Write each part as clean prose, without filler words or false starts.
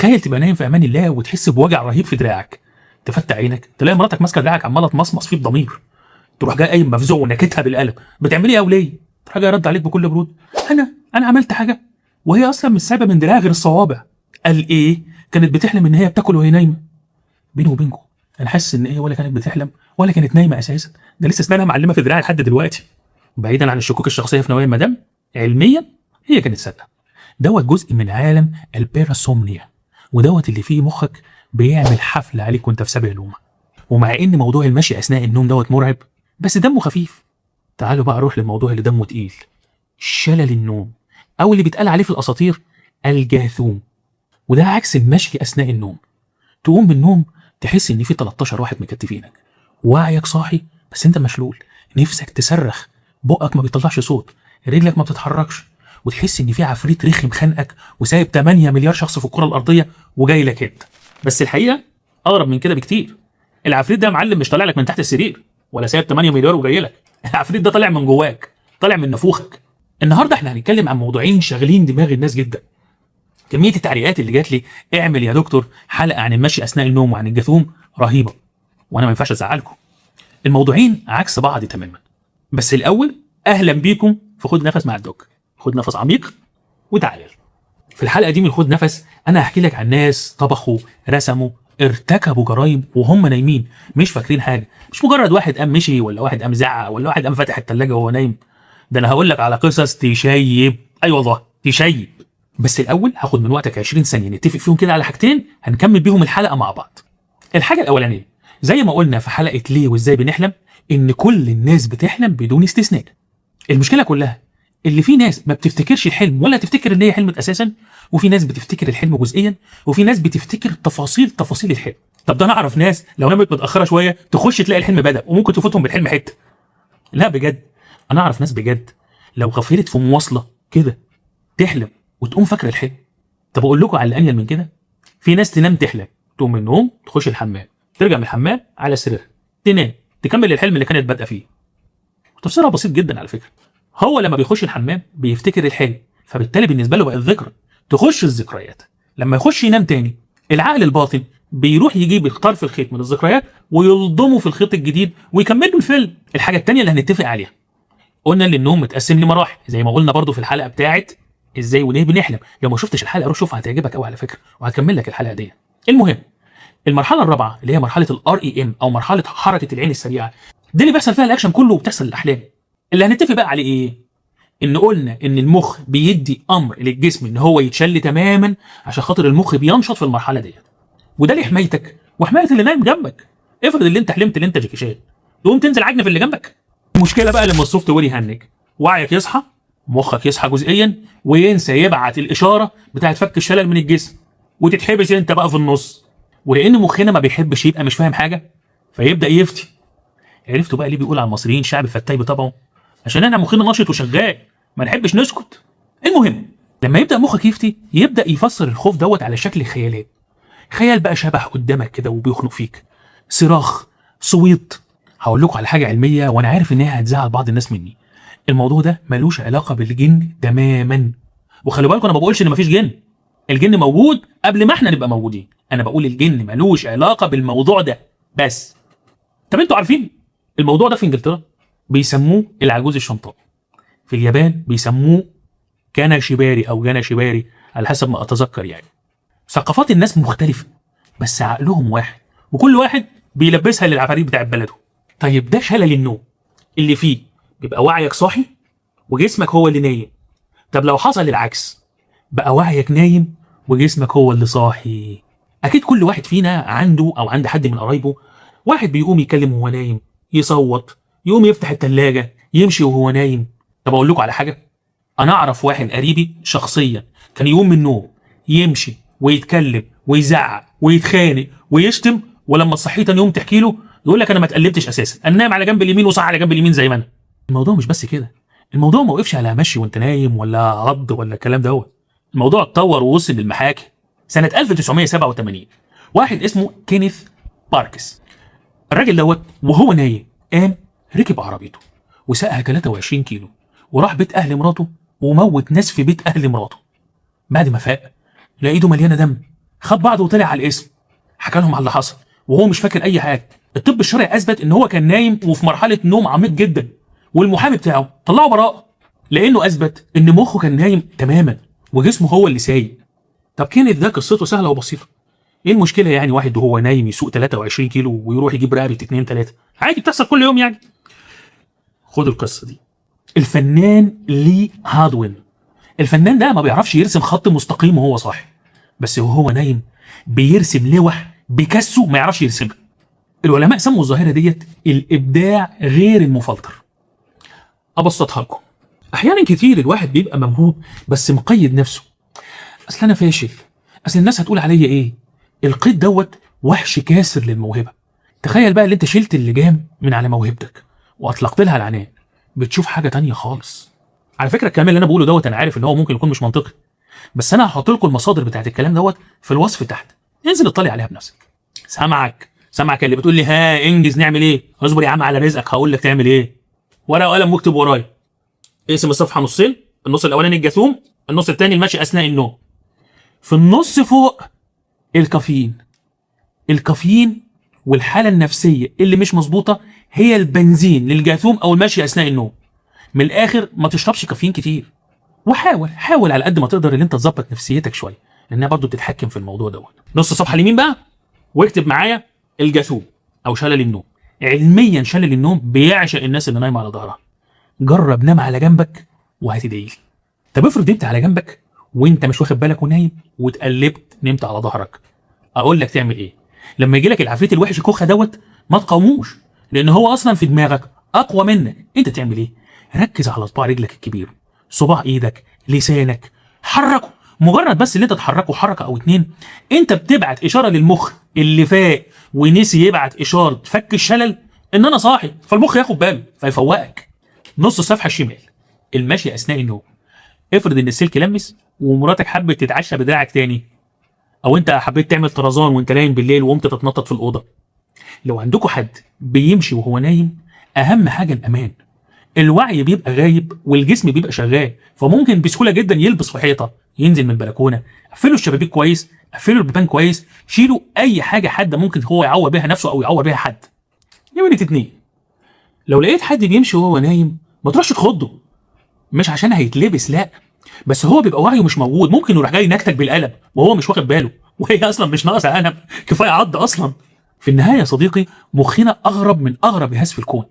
تخيل تبقى نايم في امان الله وتحس بوجع رهيب في دراعك، تفتح عينك تلاقي مراتك ماسكه دراعك عماله تمصمص فيه بضمير، تروح جاي قايم مفزوع ونكتها بالقلم، بتعملي ايه يا وليه؟ تروح جاي رد عليك بكل برود، انا عملت حاجه؟ وهي اصلا مش سايبه من دراعها غير الصوابع. قال ايه؟ كانت بتحلم ان هي بتاكل وهي نايمه. بيني وبينكم انا حاسس ان ايه، ولا كانت بتحلم ولا كانت نايمه اساسا، ده لسه اسنانها معلمه في دراعي لحد دلوقتي. بعيدا عن الشكوك الشخصيه في نوايا المدام، علميا هي كانت صادقه. دوت جزء من عالم البيراسومنيا، ودوت اللي فيه مخك بيعمل حفله عليك وانت في سابع نومه. ومع ان موضوع المشي اثناء النوم دوت مرعب، بس دمه خفيف. تعالوا بقى اروح للموضوع اللي دمه تقيل، شلل النوم، او اللي بيتقال عليه في الاساطير الجاثوم. وده عكس المشي اثناء النوم. تقوم من النوم تحس ان في 13 واحد مكتفينك، وعيك صاحي بس انت مشلول، نفسك تصرخ، بقك ما بيطلعش صوت، رجلك ما بتتحركش، وتحس ان في عفريت رخم خانقك وسايب 8 مليار شخص في الكره الارضيه وجاي لك انت. بس الحقيقه اغرب من كده بكتير. العفريت ده يا معلم مش طالع لك من تحت السرير ولا سايب 8 مليار وجاي لك، العفريت ده طالع من جواك، طالع من نافوخك. النهارده احنا هنتكلم عن موضوعين شاغلين دماغ الناس جدا. كميه التعليقات اللي جات لي اعمل يا دكتور حلقه عن المشي اثناء النوم وعن الجاثوم رهيبه، وانا ما ينفعش ازعلكم. الموضوعين عكس بعض تماما. بس الاول اهلا بيكم في خد نفس مع الدكتور. خد نفس عميق وتعالى. في الحلقه دي من خد نفس انا هحكي لك عن ناس طبخوا، رسموا، ارتكبوا جرائم وهم نايمين، مش فاكرين حاجه، مش مجرد واحد قام مشي ولا واحد قام زعق ولا واحد قام فاتح الثلاجه وهو نايم. ده انا هقول لك على قصص تشيب، اي والله تشيب. بس الاول هاخد من وقتك 20 ثانيه نتفق فيهم كده على حاجتين هنكمل بيهم الحلقه مع بعض. الحاجه الاولانيه، زي ما قلنا في حلقه ليه وازاي بنحلم، ان كل الناس بتحلم بدون استثناء. المشكله كلها اللي في ناس ما بتفتكرش الحلم ولا تفتكر ان هي حلمت اساسا، وفي ناس بتفتكر الحلم جزئيا، وفي ناس بتفتكر تفاصيل الحلم. طب ده انا اعرف ناس لو نامت متاخره شويه تخش تلاقي الحلم بدا وممكن تفوتهم بالحلم حته. لا بجد، انا اعرف ناس بجد لو غفلت في مواصله كده تحلم وتقوم فاكره الحلم. طب اقول لكم على الانيل من كده، في ناس تنام تحلم، تقوم من النوم تخش الحمام، ترجع من الحمام على سريرها تنام تكمل الحلم اللي كانت بادئه فيه. تفسيرها بسيط جدا على فكره. هو لما بيخش الحمام بيفتكر الحلم، فبالتالي بالنسبه له بقت ذكرى، تخش الذكريات. لما يخش ينام تاني العقل الباطن بيروح يجيب طرف الخيط من الذكريات ويلضمه في الخيط الجديد ويكمل له الفيلم. الحاجه الثانيه اللي هنتفق عليها، قلنا ان النوم متقسم لمراحل زي ما قلنا برضو في الحلقه بتاعت ازاي وليه بنحلم. لو ما شفتش الحلقه روح شوفها هتعجبك قوي على فكره وهتكمل لك الحلقه دي. المهم، المرحله الرابعه اللي هي مرحله الREM او مرحله حركه العين السريعه، دي اللي بيحصل فيها الاكشن كله وبتحصل الاحلام. اللي هنتفق بقى عليه ايه؟ ان قلنا ان المخ بيدي امر للجسم ان هو يتشل تماما عشان خاطر المخ بينشط في المرحله ديت، وده لحمايتك وحمايه اللي نايم جنبك. افرض اللي انت حلمت اللي انت جاكي شان تقوم تنزل عجن في اللي جنبك. المشكله بقى لما السوفت وير يهنج، وعيك يصحى، مخك يصحى جزئيا وينسى يبعت الاشاره بتاعت فك الشلل من الجسم، وتتحبس انت بقى في النص. ولان مخنا ما بيحبش يبقى مش فاهم حاجه فيبدا يفتي. عرفتوا بقى ليه بيقول على المصريين شعب فتاي بطبعه؟ عشان احنا مخنا نشط وشغال ما نحبش نسكت. المهم، لما يبدا مخك يفتي يبدا يفسر الخوف دوت على شكل خيالات. خيال بقى شبح قدامك كده وبيخنق فيك، صراخ، صويت. هقول لكم على حاجه علميه وانا عارف ان هي هتزعل بعض الناس مني. الموضوع ده ملوش علاقه بالجن تماما. وخلوا بالكم انا ما بقولش ان مفيش جن، الجن موجود قبل ما احنا نبقى موجودين. انا بقول الجن ملوش علاقه بالموضوع ده بس. طب انتوا عارفين الموضوع ده في انجلترا بيسموه العجوز الشمطاء، في اليابان بيسموه كانا شيباري او جانا شيباري على حسب ما اتذكر يعني. ثقافات الناس مختلفه بس عقلهم واحد، وكل واحد بيلبسها للعفاريت بتاع بلده. طيب ده شلل النوم اللي فيه بيبقى وعيك صاحي وجسمك هو اللي نايم. طب لو حصل العكس، بقى وعيك نايم وجسمك هو اللي صاحي. اكيد كل واحد فينا عنده او عند حد من قرايبه واحد بيقوم يتكلم وهو نايم، يصوت، يقوم يفتح الثلاجه، يمشي وهو نايم. طب اقول لكم على حاجه، انا اعرف واحد قريبي شخصيا كان يقوم من النوم يمشي ويتكلم ويزعق ويتخانق ويشتم، ولما تصحيه تاني يوم تحكي له يقول لك انا ما اتقلبتش اساسا، انا نايم على جنب اليمين وصح على جنب اليمين زي ما انا. الموضوع مش بس كده، الموضوع ما وقفش على مشي وانت نايم ولا عض ولا الكلام دوت. الموضوع اتطور ووصل للمحاكي. سنه 1987 واحد اسمه كينيث باركس، الراجل دوت وهو نايم قام ركب عربيته وساقها 23 كيلو وراح بيت اهل مراته وموت ناس في بيت اهل مراته. بعد ما فاق لقى ايده مليانه دم، خد بعضه وطلع على الاسم، حكى لهم على اللي حصل وهو مش فاكر اي حاجه. الطب الشرعي اثبت ان هو كان نايم وفي مرحله نوم عميق جدا، والمحامي بتاعه طلعه براءه لانه اثبت ان مخه كان نايم تماما وجسمه هو اللي سايق. طب كانت ده قصته سهله وبسيطه. ايه المشكله يعني واحد وهو نايم يسوق 23 كيلو ويروح يجيب رقبه 2 3؟ عادي، بتحصل كل يوم يعني. خد القصه دي. الفنان لي هادوين، الفنان ده ما بيعرفش يرسم خط مستقيم وهو صاحي، بس وهو نايم بيرسم لوح بيكاسو ما يعرفش يرسمها. العلماء سموا الظاهره ديت الابداع غير المفلتر. ابسطها لكم. احيانا كتير الواحد بيبقى موهوب بس مقيد نفسه، اصل انا فاشل، اصل الناس هتقول عليا ايه. القيد دوت وحش كاسر للموهبه. تخيل بقى اللي انت شلت اللجام من على موهبتك واطلقت لها العنان، بتشوف حاجه تانية خالص. على فكره الكلام اللي انا بقوله دوت انا عارف ان هو ممكن يكون مش منطقي، بس انا هحط لكم المصادر بتاعت الكلام دوت في الوصف تحت، انزل اطلع عليها بنفسك. سامعك اللي بتقول لي ها انجز نعمل ايه؟ اصبر يا عم على رزقك، هقول لك تعمل ايه. ورقه وقلم واكتب ورايا. اقسم الصفحه نصين، النص الاولاني الجاثوم، النص الثاني المشي اثناء النوم. في النص فوق الكافيين والحاله النفسيه اللي مش مظبوطه هي البنزين للجاثوم او المشي اثناء النوم. من الاخر ما تشربش كافيين كتير، وحاول على قد ما تقدر ان انت تظبط نفسيتك شويه، لانها برضو بتتحكم في الموضوع دوت. نص الصفحه اليمين بقى واكتب معايا الجاثوم او شلل النوم. علميا شلل النوم بيعشق الناس اللي نايمه على ظهرها. جرب نام على جنبك وهتدعي لي. طب افرض نمت على جنبك وانت مش واخد بالك ونايم واتقلبت نمت على ظهرك، اقول لك تعمل ايه؟ لما يجي لك العفريت الوحش الكوخه دوت ما تقاوموش، لان هو اصلا في دماغك اقوى منك. انت تعمل ايه؟ ركز على صباع رجلك الكبير، صباع ايدك، لسانك، حركه. مجرد بس اللي انت تحركه حركه او اتنين، انت بتبعت اشاره للمخ اللي فاق ونسي يبعت اشاره فك الشلل ان انا صاحي، فالمخ ياخد باله فيفوقك. نص الصفحه الشمال المشي اثناء النوم. افرض ان السلك لمس ومراتك حبت تتعشى بدراعك تاني، او انت حبيت تعمل طرزان وانت نايم بالليل وقمت تتنطط في الاوضه. لو عندكم حد بيمشي وهو نايم، اهم حاجه الامان. الوعي بيبقى غايب والجسم بيبقى شغال، فممكن بسهوله جدا يلبس في حيطه، ينزل من البلكونه. قفلوا الشبابيك كويس، قفلوا البيبان كويس، شيلوا اي حاجه حد ممكن هو يعور بيها نفسه او يعور بيها حد. نمرة 2، لو لقيت حد بيمشي وهو نايم ما تروحش تخضه، مش عشان هيتلبس لا، بس هو بيبقى وعيه مش موجود، ممكن يروح جاي نكتك بالقلم وهو مش واخد باله، وهي اصلا مش ناقصه قلم، كفايه عض اصلا. في النهايه يا صديقي، مخنا اغرب من اغرب جهاز في الكون.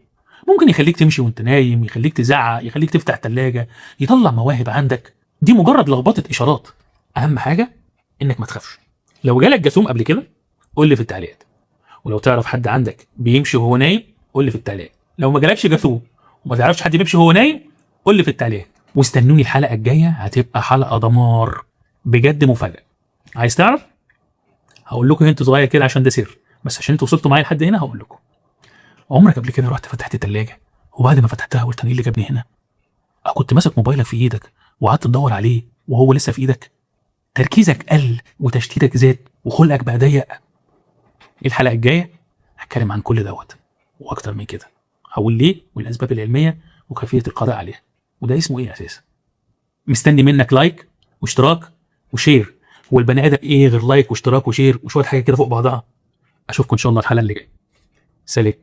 ممكن يخليك تمشي وانت نايم، يخليك تزعق، يخليك تفتح ثلاجه، يطلع مواهب عندك. دي مجرد لخبطه اشارات. اهم حاجه انك ما تخافش. لو جالك جاثوم قبل كده قول لي في التعليقات، ولو تعرف حد عندك بيمشي وهو نايم قول لي في التعليقات. لو ما جالكش جاثوم وما تعرفش حد بيمشي وهو نايم قول لي في التعليقات. واستنوني الحلقه الجايه، هتبقى حلقه دمار بجد، مفاجاه. عايز تعرف؟ هقول لكم انت صغير كده عشان ده سر، بس عشان انتوا وصلتوا معايا لحد هنا هقول لكم. عمرك قبل كده رحت فتحت الثلاجه وبعد ما فتحتها قلت انا ايه اللي جابني هنا؟ او كنت ماسك موبايلك في ايدك وقعدت تدور عليه وهو لسه في ايدك؟ تركيزك قل وتشتيتك زاد وخلقك بقى ضيق. الحلقه الجايه هتكلم عن كل دوت واكتر من كده، هقول ليه والاسباب العلميه وكيفيه القضاء عليها، وده اسمه ايه اساسا. مستني منك لايك واشتراك وشير. هو البني ادم ايه غير لايك واشتراك وشير وشويه حاجات كده فوق بعضها؟ اشوفكم ان شاء الله الحلقه اللي جايه. سلام.